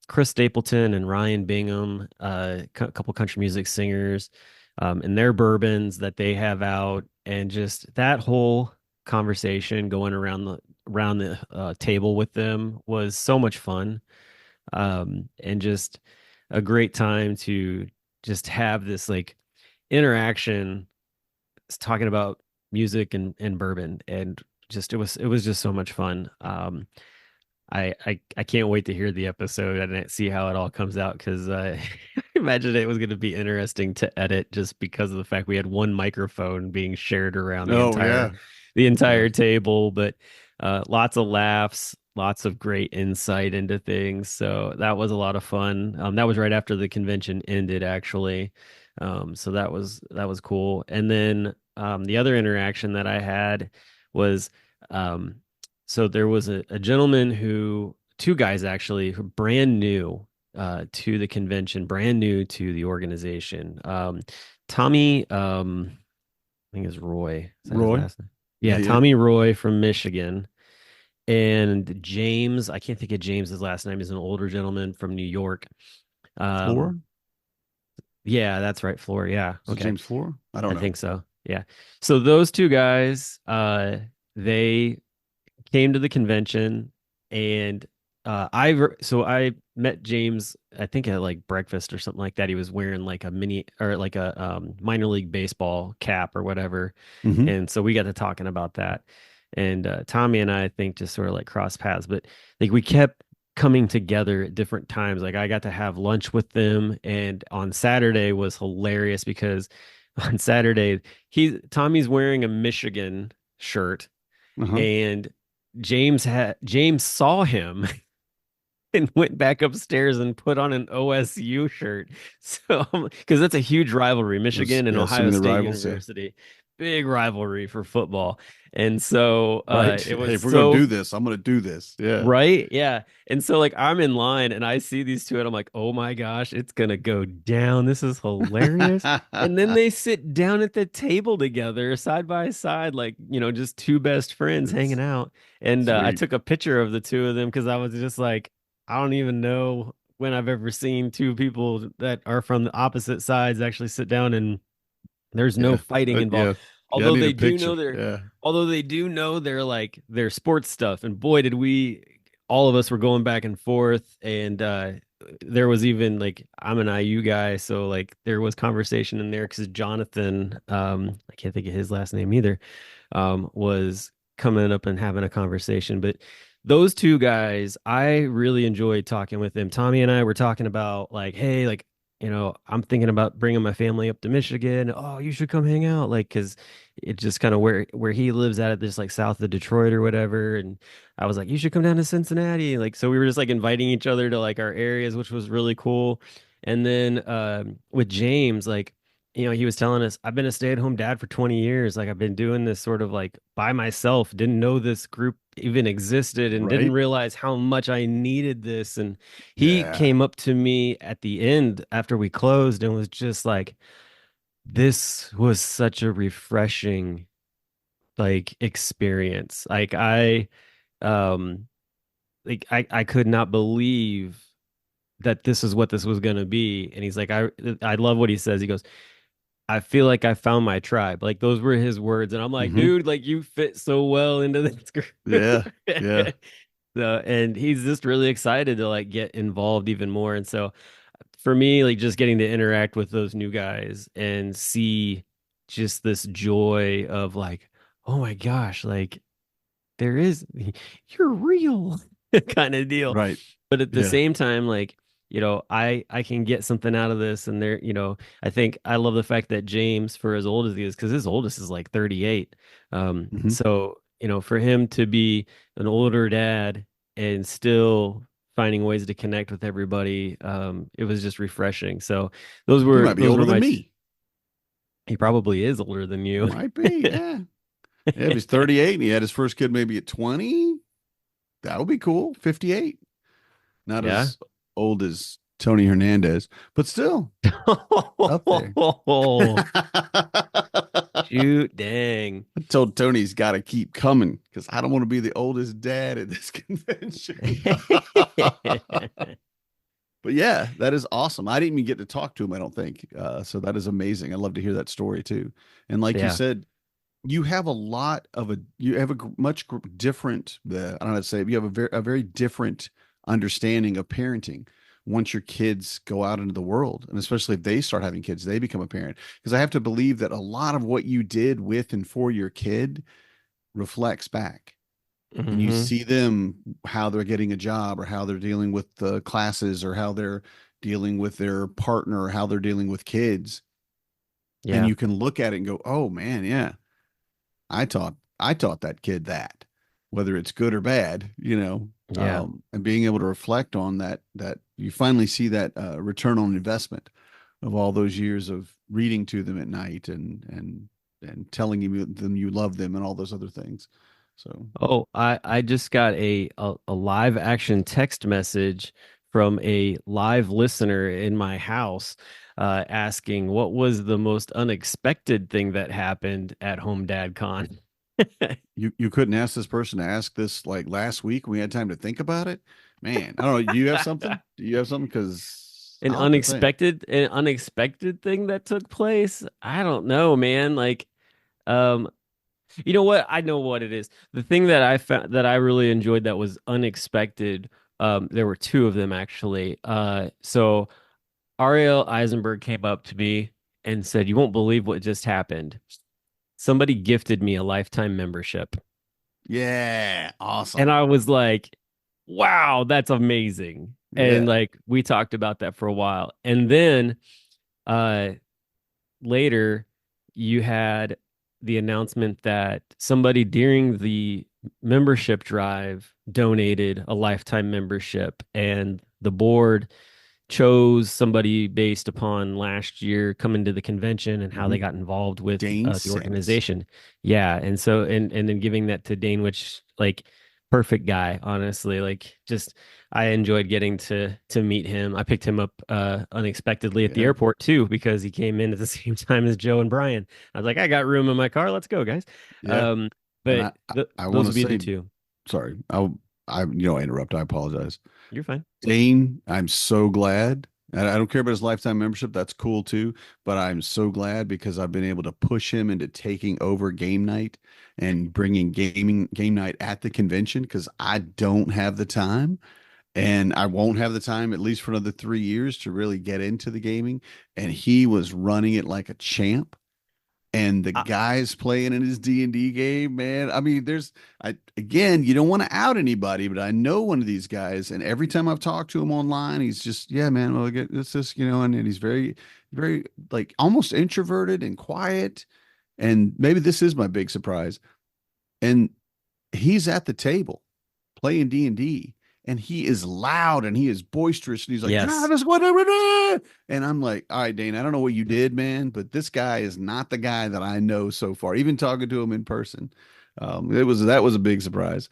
S1: Chris Stapleton and Ryan Bingham, a couple country music singers, and their bourbons that they have out, and just that whole conversation going around the table with them was so much fun, and just a great time to just have this like interaction talking about music and bourbon, and just it was just so much fun. I can't wait to hear the episode and see how it all comes out, because I imagine it was going to be interesting to edit just because of the fact we had one microphone being shared around
S2: Oh yeah.
S1: the
S2: Yeah.
S1: entire table, but lots of laughs, lots of great insight into things. So that was a lot of fun. That was right after the convention ended, actually. So that was cool. And then the other interaction that I had was um, so there was a gentleman two guys actually, who brand new to the convention, brand new to the organization. Tommy, I think it's Roy. Is that his
S2: Roy.
S1: last name?
S2: Yeah,
S1: Yeah,
S2: yeah.
S1: Tommy Roy from Michigan. And James, I can't think of James's last name. He's an older gentleman from New York.
S2: Floor.
S1: Um, yeah, that's right, Floor. Yeah,
S2: Is it
S1: okay.
S2: James Floor? I don't
S1: I
S2: know.
S1: think so. Yeah. So those two guys, they came to the convention, and so I met James, I think at like breakfast or something like that. He was wearing like a mini or like a minor league baseball cap or whatever,
S2: Mm-hmm.
S1: and so we got to talking about that. And Tommy and I think just sort of like crossed paths, but like we kept coming together at different times. Like I got to have lunch with them, and on Saturday was hilarious because on Saturday Tommy's wearing a Michigan shirt,
S2: Uh-huh.
S1: and James saw him and went back upstairs and put on an OSU shirt. So, because that's a huge rivalry,
S2: Those,
S1: Michigan and
S2: yeah,
S1: Ohio
S2: assuming the
S1: State
S2: rivals, yeah.
S1: University, big rivalry for football. And so
S2: Right.
S1: it
S2: Hey,
S1: was
S2: if we're gonna
S1: so
S2: do this, I'm gonna do this. Yeah.
S1: right, yeah. And so like I'm in line and I see these two and I'm like, oh my gosh, it's gonna go down. This is hilarious. And then they sit down at the table together side by side, like, just two best friends hanging
S2: It's
S1: out. And I
S2: sweet.
S1: took a picture of the two of them because I was just like, I don't even know when I've ever seen two people that are from the opposite sides actually sit down, and there's no
S2: Yeah.
S1: fighting involved.
S2: Yeah. Yeah, I
S1: Although
S2: need a
S1: they do
S2: picture.
S1: know their
S2: Yeah.
S1: although they do know their sports stuff. And boy, did we all of us were going back and forth, and there was even like I'm an IU guy, so like there was conversation in there because Jonathan, I can't think of his last name either, was coming up and having a conversation. But those two guys, I really enjoyed talking with them. Tommy and I were talking about like, hey, like, I'm thinking about bringing my family up to Michigan. Oh, you should come hang out, like, because it's just kind of where he lives at, just like south of Detroit or whatever. And I was like, you should come down to Cincinnati. Like, so we were just like inviting each other to like our areas, which was really cool. And then with James, like, he was telling us, I've been a stay-at-home dad for 20 years. Like I've been doing this sort of like by myself, didn't know this group even existed and didn't
S2: Right.
S1: realize how much I needed this. And he
S2: Yeah.
S1: came up to me at the end after we closed and was just like, this was such a refreshing like experience. Um I could not believe that this is what this was going to be. And he's like, I love what he says. He goes, I feel like I found my tribe. Like those were his words. And I'm like,
S2: Hmm.
S1: dude, like you fit so well into this
S2: Yeah.
S1: group.
S2: Yeah.
S1: So, and he's just really excited to like get involved even more. And so for me, like just getting to interact with those new guys and see just this joy of like, oh my gosh, like there is you're real kind of deal.
S2: Right.
S1: But at the
S2: Yeah.
S1: same time, like, I can get something out of this. And there, I think I love the fact that James, for as old as he is, because his oldest is like 38.
S2: Hmm.
S1: So, for him to be an older dad and still finding ways to connect with everybody, it was just refreshing. So those
S2: He
S1: were
S2: might be
S1: those
S2: older
S1: were
S2: than
S1: my
S2: me.
S1: he probably is older than you.
S2: Might be. Yeah. Yeah, if he's 38 and he had his first kid maybe at 20, that would be cool. 58. Not
S1: Yeah.
S2: as old as Tony Hernandez, but still up there. I
S1: Shoot, dang.
S2: told Tony he's got to keep coming because I don't want to be the oldest dad at this convention. But yeah, that is awesome. I didn't even get to talk to him, I don't think. So that is amazing. I'd love to hear that story too. And like you
S1: Yeah.
S2: said, you have a different, I don't know how to say it, you have a very different understanding of parenting once your kids go out into the world. And especially if they start having kids, they become a parent. Because I have to believe that a lot of what you did with and for your kid reflects back. And you
S1: Hmm.
S2: see them, how they're getting a job or how they're dealing with the classes or how they're dealing with their partner or how they're dealing with kids. And
S1: Yeah.
S2: you can look at it and go, oh man, yeah, I taught that kid that, whether it's good or bad,
S1: Yeah.
S2: and being able to reflect on that you finally see that return on investment of all those years of reading to them at night and telling them you love them and all those other things. So
S1: Oh, I just got a live action text message from a live listener in my house asking what was the most unexpected thing that happened at HomeDadCon.
S2: you couldn't ask this person to ask this like last week when we had time to think about it, man. I don't know. Do you have something? Do you have something? Because
S1: An
S2: I'll have to think.
S1: unexpected thing that took place. I don't know, man. Like, um, you know what? I know what it is. The thing that I found that I really enjoyed that was unexpected. There were two of them actually. So Ariel Eisenberg came up to me and said, "You won't believe what just happened. Somebody gifted me a lifetime membership."
S2: Yeah,
S1: And
S2: awesome.
S1: I was like, wow, that's amazing. And
S2: Yeah.
S1: like we talked about that for a while. And then uh later you had the announcement that somebody during the membership drive donated a lifetime membership and the board chose somebody based upon last year coming to the convention and how
S2: Hmm.
S1: they got involved with
S2: Dane
S1: the
S2: Sanis.
S1: organization. Yeah, and so and then giving that to Dane, which like perfect guy, honestly. Like just I enjoyed getting to meet him. I picked him up unexpectedly at the
S2: Yeah.
S1: airport too because he came in at the same time as Joe and Brian. I was like, I got room in my car. Let's go, guys.
S2: Yeah.
S1: Um,
S2: And
S1: but
S2: I want
S1: those
S2: to
S1: would be the
S2: say,
S1: two.
S2: sorry, I interrupt. I apologize.
S1: You're fine.
S2: Dane, I'm so glad. And I don't care about his lifetime membership. That's cool too. But I'm so glad because I've been able to push him into taking over game night and bringing game night at the convention because I don't have the time. and I won't have the time, at least for another 3 years, to really get into the gaming. And he was running it like a champ. And the
S1: I,
S2: guys playing in his D&D game, man. I mean, I again, you don't want to out anybody, but I know one of these guys, and every time I've talked to him online, he's just, yeah, man, well, I get this, and he's very, very like almost introverted and quiet. And maybe this is my big surprise. And he's at the table playing D&D, and he is loud and he is boisterous, and he's like,
S1: yes.
S2: Travis, whatever. And I'm like, all right, Dane, I don't know what you did, man, but this guy is not the guy that I know so far. Even talking to him in person, that was a big surprise.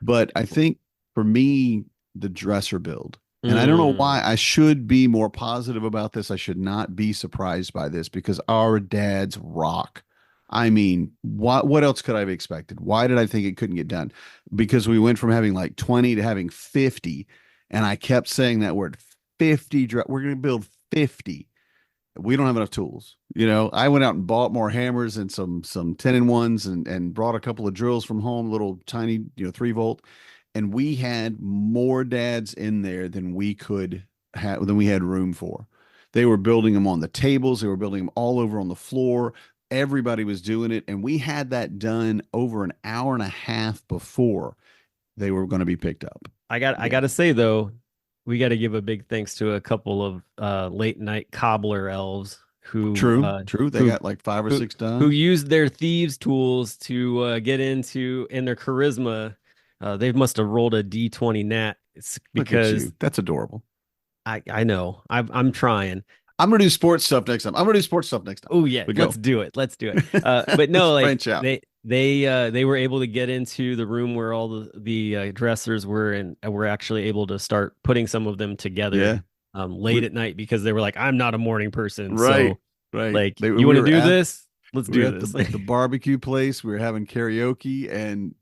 S2: But I think for me, the dresser build, and I don't know
S1: Mm,
S2: why I should be more positive about this. I should not be surprised by this because our dads rock. I mean, what else could I have expected? Why did I think it couldn't get done? Because we went from having like 20 to having 50, and I kept saying that word 50. We're going to build 50. We don't have enough tools. I went out and bought more hammers and some 10-in-1s, and brought a couple of drills from home, little tiny, 3 volt, and we had more dads in there than we had room for. They were building them on the tables, they were building them all over on the floor. Everybody was doing it, and we had that done over an hour and a half before they were going to be picked up.
S1: I
S2: Yeah.
S1: gotta say though, we got to give a big thanks to a couple of late night cobbler elves
S2: True, true. They
S1: who
S2: got like five or
S1: who
S2: six
S1: who
S2: done.
S1: used their thieves tools to get into and their charisma. They must have rolled a D20 nat. It's
S2: Look at
S1: because
S2: you. That's adorable.
S1: I know I'm trying.
S2: I'm gonna do sports stuff next time. I'm gonna do sports stuff next time.
S1: Oh yeah,
S2: But
S1: let's
S2: go.
S1: do it. Let's do it. But
S2: Let's
S1: no, like
S2: branch out.
S1: they were able to get into the room where all the dressers were, and were actually able to start putting some of them together
S2: Yeah.
S1: late
S2: We
S1: at night because they were like, I'm not a morning person,
S2: right,
S1: so
S2: right.
S1: like you want
S2: We
S1: to
S2: were
S1: do
S2: at
S1: this? Let's do
S2: the
S1: this.
S2: barbecue place. We were having karaoke, and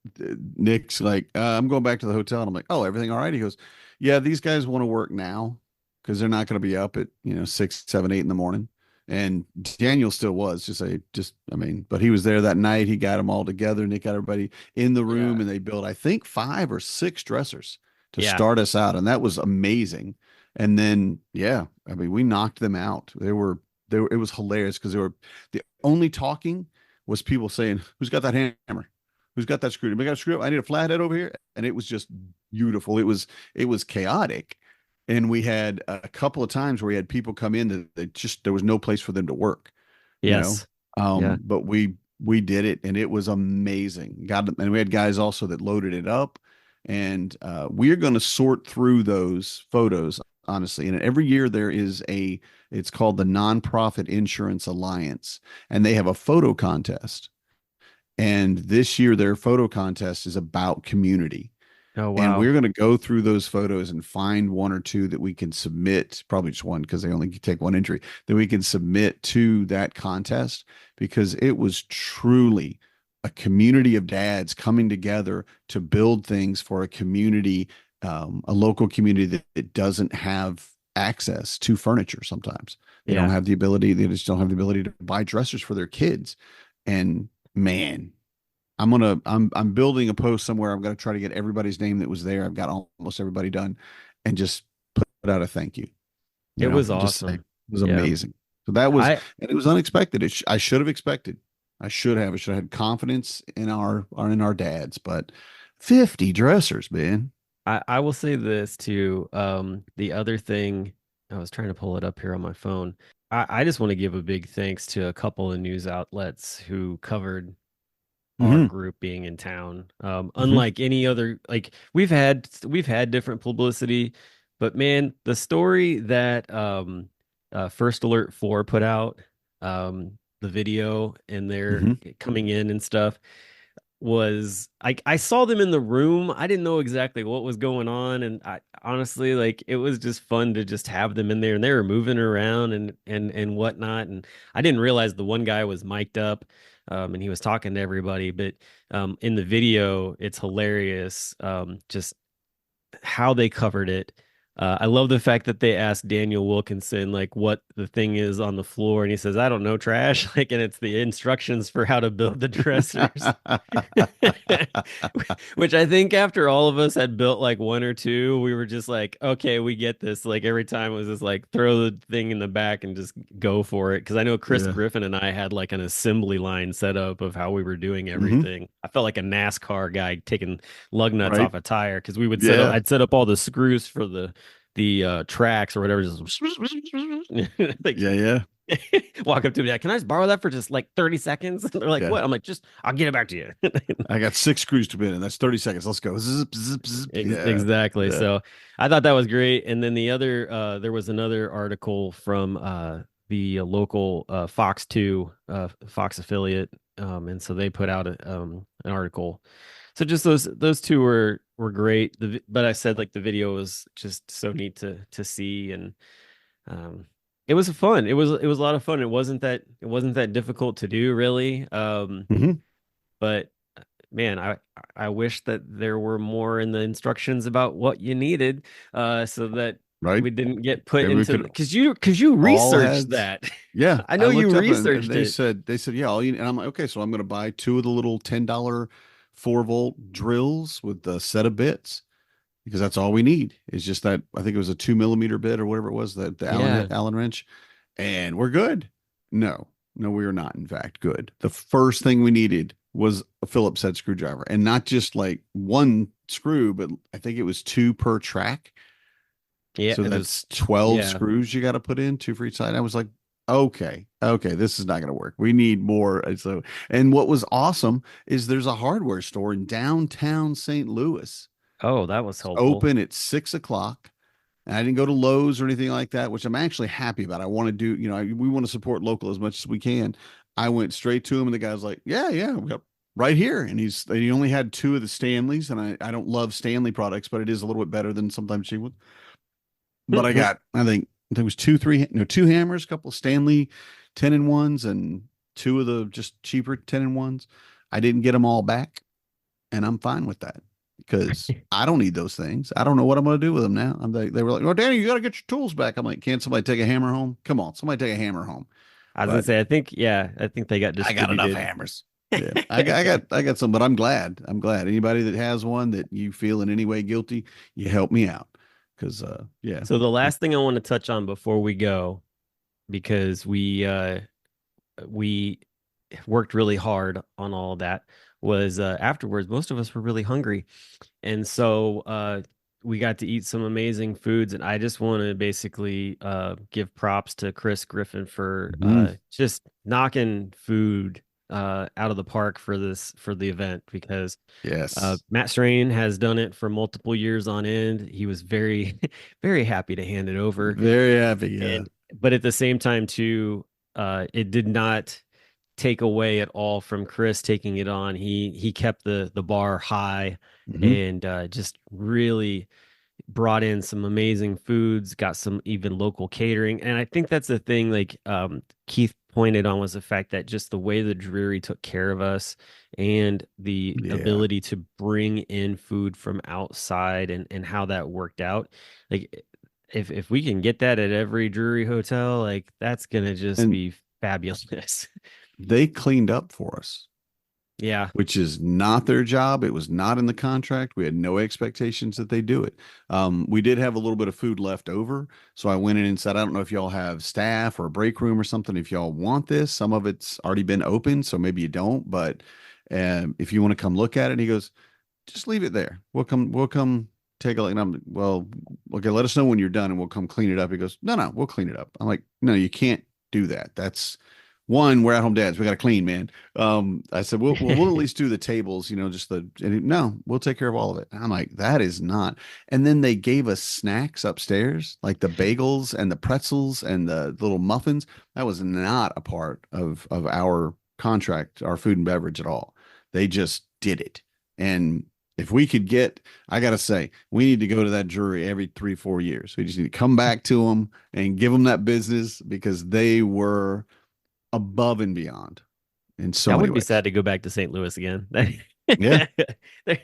S2: Nick's like, "I'm going back to the hotel." And I'm like, "Oh, everything all right?" He goes, "Yeah, these guys want to work now because they're not going to be up at 6, 7, 8 in the morning." And Daniel still was I mean, but he was there that night. He got them all together. Nick got everybody in the room,
S1: Yeah.
S2: and they built, I think, 5 or 6 dressers to
S1: Yeah.
S2: start us out, and that was amazing. And then, yeah, I mean, we knocked them out. It was hilarious because they were the only talking was people saying, "Who's got that hammer? Who's got that screw? We got a screw? I need a flathead over here." And it was just beautiful. It was chaotic. And we had a couple of times where we had people come in that just there was no place for them to work, you know.
S1: Yes. Yeah.
S2: But we did it, and it was amazing. And we had guys also that loaded it up, and we're going to sort through those photos honestly. And every year there is it's called the Nonprofit Insurance Alliance, and they have a photo contest. And this year their photo contest is about community.
S1: Oh
S2: And
S1: wow.
S2: we're going to go through those photos and find one or two that we can submit, probably just one because they only take one entry, that we can submit to that contest because it was truly a community of dads coming together to build things for a community, a local community that doesn't have access to furniture sometimes.
S1: Yeah.
S2: They just don't have the ability to buy dressers for their kids. And man, I'm building a post somewhere. I'm gonna try to get everybody's name that was there. I've got almost everybody done, and just put out a thank you.
S1: It was
S2: Just say it
S1: awesome.
S2: was
S1: Yeah.
S2: amazing. So that was,
S1: I
S2: and it was unexpected. I should have expected. I should have had confidence in our dads. But 50 dressers, man.
S1: I will say this too. The other thing, I was trying to pull it up here on my phone. I just want to give a big thanks to a couple of news outlets who covered our
S2: Hmm.
S1: group being in town.
S2: Hmm.
S1: Unlike any other, like we've had different publicity, but man, the story that First Alert 4 put out, the video and they're
S2: Hmm.
S1: coming in and stuff was I saw them in the room. I didn't know exactly what was going on, and I honestly like it was just fun to just have them in there, and they were moving around and whatnot. And I didn't realize the one guy was mic'd up, and he was talking to everybody. But in the video, it's hilarious, just how they covered it. I love the fact that they asked Daniel Wilkinson like what the thing is on the floor, and he says, "I don't know, trash." Like, and it's the instructions for how to build the dressers. Which I think after all of us had built like one or two, we were just like, okay, we get this. Like every time it was just like throw the thing in the back and just go for it. Because I know Chris
S2: Yeah.
S1: Griffin and I had like an assembly line set up of how we were doing
S2: Hmm.
S1: everything. I felt like a NASCAR guy taking lug nuts
S2: Right.
S1: off a tire because we would set up.
S2: Yeah.
S1: I'd set up all the screws for the tracks or whatever. Just like
S2: Yeah. Yeah.
S1: walk up to me, like, can I just borrow that for just like 30 seconds? And they're like,
S2: Yeah.
S1: what? I'm like, just I'll get it back to you.
S2: I got 6 screws to pin in. That's 30 seconds. Let's go. Zip, zip, zip. Yeah.
S1: Exactly.
S2: Yeah.
S1: So I thought that was great. And then the other, there was another article from the local Fox 2, Fox affiliate. And so they put out an article. So just those two were great. But I said like the video was just so neat to see, and um, it was fun. It was a lot of fun. It wasn't that difficult to do really.
S2: Hmm.
S1: But man, I wish that there were more in the instructions about what you needed, so that
S2: Right.
S1: we didn't get put
S2: Maybe we
S1: into
S2: could
S1: because you
S2: all
S1: researched
S2: had.
S1: that.
S2: Yeah.
S1: I
S2: I
S1: know you
S2: looked up and
S1: researched
S2: they
S1: it.
S2: said, yeah, all you, and I'm like, okay, so I'm going to buy two of the little $10 4-volt drills with the set of bits because that's all we need. It's just that I think it was a 2 millimeter bit or whatever it was, that the
S1: Yeah.
S2: Allen wrench, and we're good. No, no, we are not, in fact, good. The first thing we needed was a Phillips head screwdriver, and not just like one screw, but I think it was two per track.
S1: Yeah,
S2: So
S1: it was
S2: that's 12
S1: yeah.
S2: screws you got to put in, two for each side. I was like, okay, okay, this is not going to work. We need more. And so, and what was awesome is there's a hardware store in downtown St. Louis.
S1: Oh, that was
S2: It's
S1: helpful.
S2: open at 6 o'clock. And I didn't go to Lowe's or anything like that, which I'm actually happy about. I want to do, we want to support local as much as we can. I went straight to him, and the guy's like, "Yeah, yeah, right here." And he only had two of the Stanleys, and I don't love Stanley products, but it is a little bit better than sometimes she would. But I think there was two, three, no, two hammers, a couple of Stanley 10-in-1s, and two of the just cheaper 10-in-1s. I didn't get them all back, and I'm fine with that because I don't need those things. I don't know what I'm going to do with them now. They were like, "Oh, Danny, you got to get your tools back." I'm like, "Can't somebody take a hammer home? Come on, somebody take a hammer home."
S1: I was gonna
S2: But
S1: say, I think they got
S2: I got enough
S1: distributed.
S2: hammers. Yeah, I got some, but I'm glad. I'm glad anybody that has one that you feel in any way guilty, you help me out because yeah.
S1: So the last thing I want to touch on before we go, because we worked really hard on all of that, was afterwards most of us were really hungry, and so we got to eat some amazing foods, and I just want to basically give props to Chris Griffin for
S2: Mhm.
S1: just knocking food out of the park for the event, because
S2: Yes.
S1: Matt Strain has done it for multiple years on end. He was very very happy to hand it over,
S2: Very happy. Yeah.
S1: and but at the same time too, it did not take away at all from Chris taking it on. He kept the bar high,
S2: Hmm.
S1: and just really brought in some amazing foods, got some even local catering. And I think that's the thing, like Keith pointed on, was the fact that just the way the Drury took care of us, and the
S2: Yeah.
S1: ability to bring in food from outside, and how that worked out. Like if we can get that at every Drury hotel, like that's gonna just
S2: And
S1: be fabulous.
S2: they cleaned up for us,
S1: Yeah.
S2: which is not their job. It was not in the contract. We had no expectations that they do it. We did have a little bit of food left over. So I went in and said, I don't know if y'all have staff or a break room or something, if y'all want this. Some of it's already been open, so maybe you don't, but if you want to come look at it. And he goes, just leave it there. We'll come take a look. And I'm, well, okay, let us know when you're done and we'll come clean it up. He goes, no, we'll clean it up. I'm like, no, you can't do that. That's one, we're at home dads. We got to clean, man. I said, we'll at least do the tables, just no, we'll take care of all of it. And I'm like, that is not. And then they gave us snacks upstairs, like the bagels and the pretzels and the little muffins. That was not a part of our contract, our food and beverage at all. They just did it. And if we could get, I gotta say, we need to go to that jury every 3, 4 years. We just need to come back to them and give them that business because they were above and beyond in so
S1: I
S2: many
S1: would be
S2: ways.
S1: sad to go back to St. Louis again.
S2: Yeah.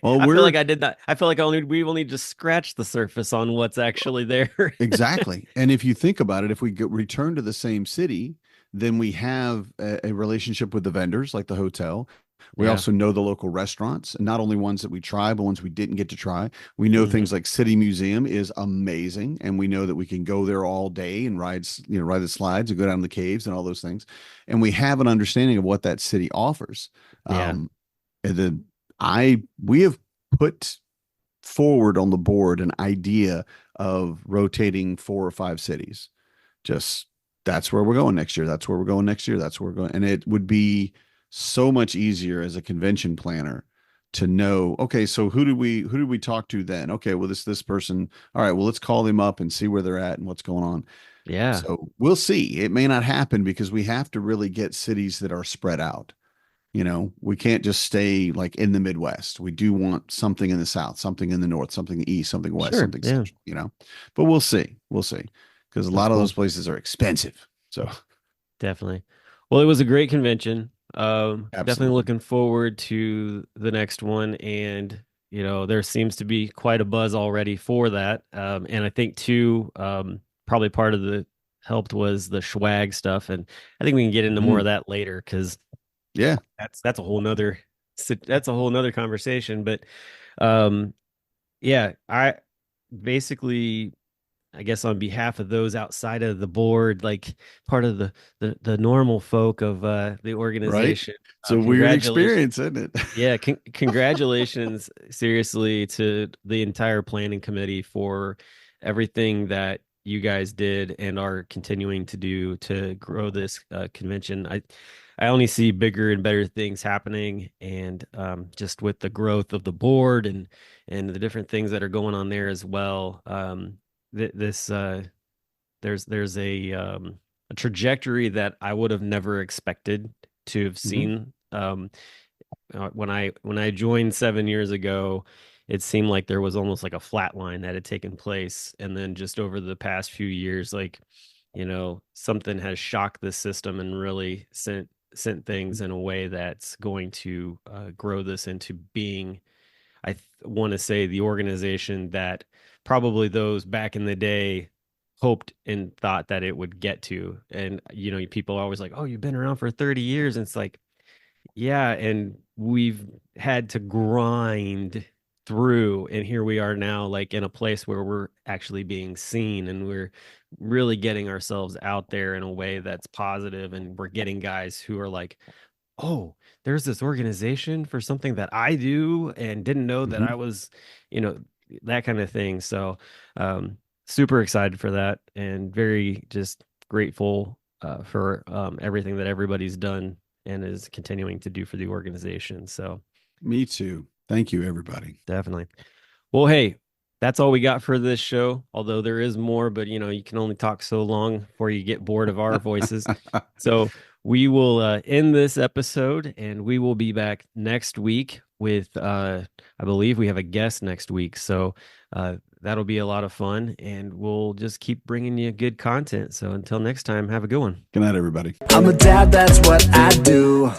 S2: Well,
S1: I feel like
S2: we're
S1: I did not. I feel like we only just scratched the surface on what's actually there.
S2: exactly. And if you think about it, if we return to the same city, then we have a relationship with the vendors, like the hotel. We
S1: Yeah.
S2: also know the local restaurants, and not only ones that we try, but ones we didn't get to try. We know
S1: Hmm.
S2: things like City Museum is amazing, and we know that we can go there all day and ride the slides and go down the caves and all those things. And we have an understanding of what that city offers.
S1: Yeah.
S2: Um, and then we have put forward on the board an idea of rotating 4 or 5 cities. Just that's where we're going next year. That's where we're going next year. That's where we're going. And it would be so much easier as a convention planner to know, okay, so who did we talk to then? Okay, well this person. All right, well let's call them up and see where they're at and what's going on.
S1: Yeah.
S2: So we'll see. It may not happen because we have to really get cities that are spread out. We can't just stay like in the Midwest. We do want something in the South, something in the North, something East, something West,
S1: Sure.
S2: something
S1: Yeah.
S2: Central. But we'll see. We'll see. Because a
S1: That's
S2: lot of those
S1: cool.
S2: places are expensive. So
S1: Definitely. Well, it was a great convention. Definitely
S2: absolutely.
S1: looking forward to the next one. And, there seems to be quite a buzz already for that. And I think too, probably part of the helped was the swag stuff. And I think we can get into more of
S2: Mhm.
S1: that later because
S2: Yeah.
S1: that's a whole nother that's a whole nother conversation. But um, yeah, I basically I guess on behalf of those outside of the board, like part of the normal folk of the
S2: Right.
S1: organization,
S2: It's a weird
S1: congratulations.
S2: experience, isn't it?
S1: Yeah, congratulations seriously to the entire planning committee for everything that you guys did and are continuing to do to grow this convention. I only see bigger and better things happening, and just with the growth of the board and the different things that are going on there as well. This there's a trajectory that I would have never expected to have
S2: Hmm.
S1: seen. When I joined 7 years ago, it seemed like there was almost like a flat line that had taken place, and then just over the past few years, like something has shocked the system and really sent things in a way that's going to grow this into being want to say the organization that probably those back in the day hoped and thought that it would get to. And people are always like, "Oh, you've been around for 30 years." And it's like, yeah, and we've had to grind through, and here we are now, like in a place where we're actually being seen and we're really getting ourselves out there in a way that's positive, and we're getting guys who are like, oh, there's this organization for something that I do and didn't know that
S2: Hmm.
S1: I was, you know, that kind of thing. So, um, super excited for that and very just grateful for everything that everybody's done and is continuing to do for the organization. So,
S2: Me too. Thank you, everybody.
S1: definitely. Well, hey, that's all we got for this show. Although there is more, but you can only talk so long before you get bored of our voices. So we will end this episode, and we will be back next week with, I believe we have a guest next week. So that'll be a lot of fun, and we'll just keep bringing you good content. So until next time, have a good one.
S2: Good night, everybody.
S3: I'm a dad, that's what I do.